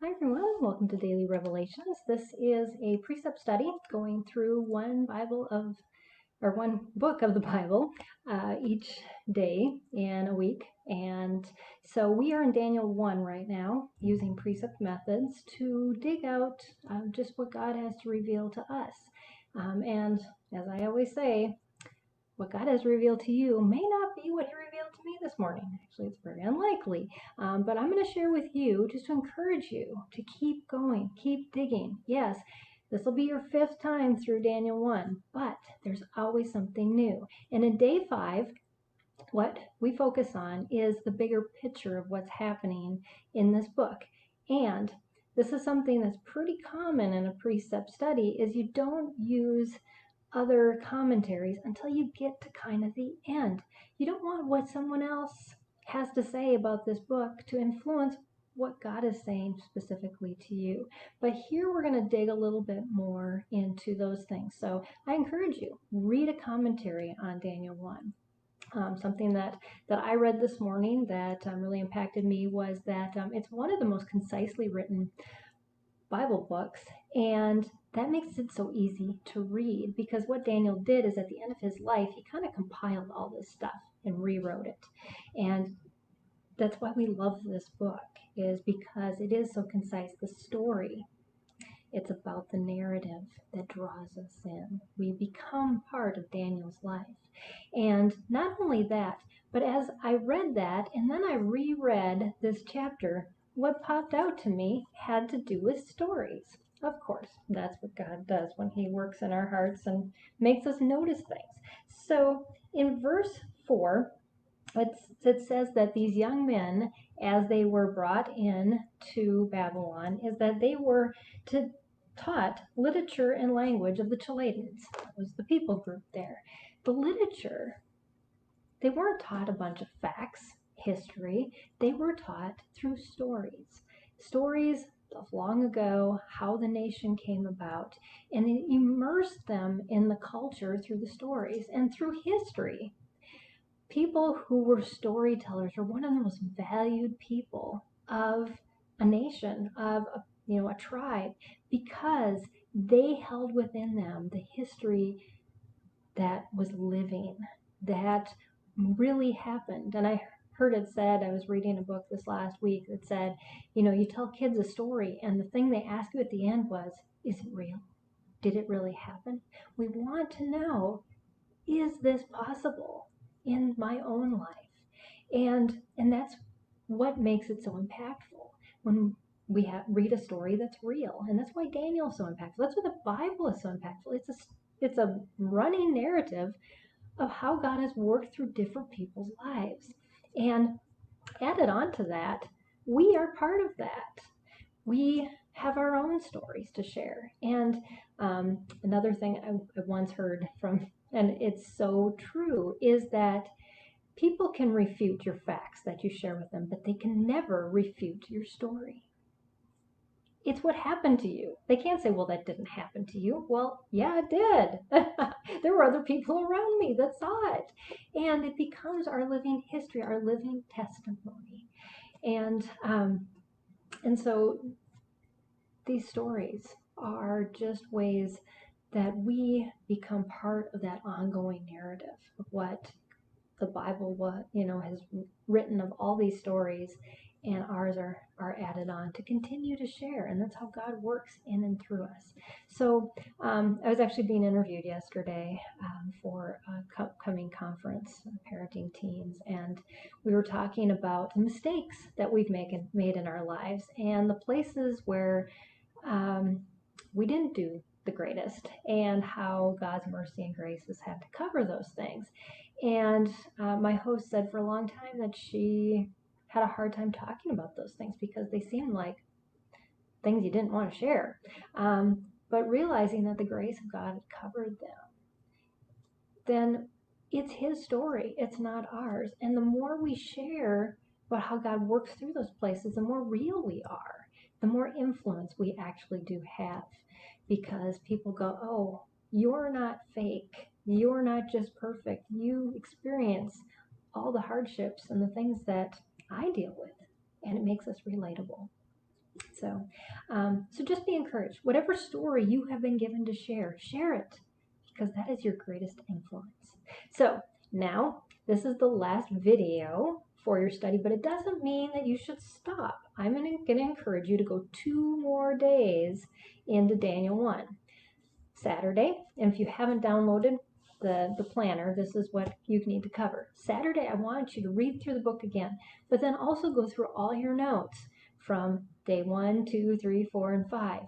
Hi everyone, welcome to Daily Revelations. This is a precept study going through one book of the Bible each day in a week. And so we are in Daniel 1 right now, using precept methods to dig out just what God has to reveal to us. And as I always say, what God has revealed to you may not be what He revealed to me this morning. Actually, it's very unlikely. But I'm going to share with you just to encourage you to keep going, keep digging. Yes, this will be your 5th time through Daniel 1, but there's always something new. And in day 5, what we focus on is the bigger picture of what's happening in this book. And this is something that's pretty common in a precept study, is you don't use other commentaries until you get to kind of the end. You don't want what someone else has to say about this book to influence what God is saying specifically to you. But here we're going to dig a little bit more into those things. So I encourage you, read a commentary on Daniel 1. Something that I read this morning that really impacted me was that it's one of the most concisely written Bible books, and that makes it so easy to read, because what Daniel did is at the end of his life, he kind of compiled all this stuff and rewrote it. And that's why we love this book, is because it is so concise. The story, it's about the narrative that draws us in. We become part of Daniel's life. And not only that, but as I read that and then I reread this chapter, what popped out to me had to do with stories. Of course, that's what God does when He works in our hearts and makes us notice things. So in verse 4, it says that these young men, as they were brought in to Babylon, is that they were taught literature and language of the Chaldeans. That was the people group there. The literature, they weren't taught a bunch of facts, history. They were taught through stories. Stories of long ago, how the nation came about, and it immersed them in the culture through the stories and through history. People who were storytellers are one of the most valued people of a nation, of a tribe, because they held within them the history that was living, that really happened. And I heard it said, I was reading a book this last week that said, you tell kids a story and the thing they ask you at the end was, is it real? Did it really happen? We want to know, is this possible in my own life? And that's what makes it so impactful, when we read a story that's real. And that's why Daniel's so impactful. That's why the Bible is so impactful. It's a running narrative of how God has worked through different people's lives. And added on to that, we are part of that. We have our own stories to share. And another thing I once heard from, and it's so true, is that people can refute your facts that you share with them, but they can never refute your story. It's what happened to you. They can't say, well, that didn't happen to you. Well, yeah, it did. There were other people around me that saw it. And it becomes our living history, our living testimony. And so these stories are just ways that we become part of that ongoing narrative of what the Bible has written of all these stories, and ours are added on to continue to share. And that's how God works in and through us. So I was actually being interviewed yesterday for a upcoming conference, Parenting Teens, and we were talking about the mistakes that we've made in our lives and the places where we didn't do the greatest, and how God's mercy and grace has had to cover those things. And my host said for a long time that she had a hard time talking about those things because they seemed like things you didn't want to share. But realizing that the grace of God had covered them, then it's His story, it's not ours. And the more we share about how God works through those places, the more real we are, the more influence we actually do have. Because people go, oh, you're not fake. You're not just perfect. You experience all the hardships and the things that I deal with. And it makes us relatable. So just be encouraged. Whatever story you have been given to share, share it, because that is your greatest influence. So now, this is the last video for your study, but it doesn't mean that you should stop. I'm going to encourage you to go 2 more days into Daniel 1. Saturday, and if you haven't downloaded the planner, this is what you need to cover. Saturday, I want you to read through the book again, but then also go through all your notes from day 1, 2, 3, 4, and 5.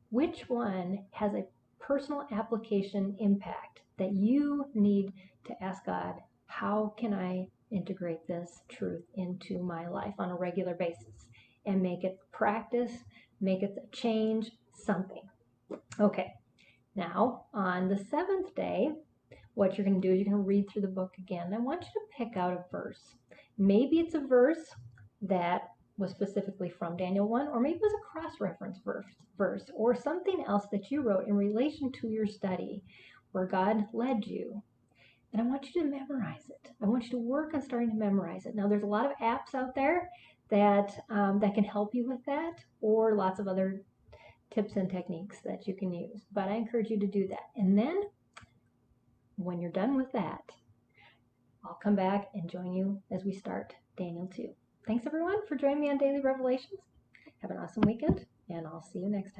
Which one has a personal application impact that you need to ask God, how can I integrate this truth into my life on a regular basis and make it practice, make it a change, something. Okay. Now, on the 7th day, what you're going to do is you're going to read through the book again. I want you to pick out a verse. Maybe it's a verse that was specifically from Daniel 1, or maybe it was a cross-reference verse, or something else that you wrote in relation to your study where God led you. And I want you to memorize it. I want you to work on starting to memorize it. Now, there's a lot of apps out there that can help you with that, or lots of other tips and techniques that you can use. But I encourage you to do that. And then when you're done with that, I'll come back and join you as we start Daniel 2. Thanks everyone for joining me on Daily Revelations. Have an awesome weekend, and I'll see you next time.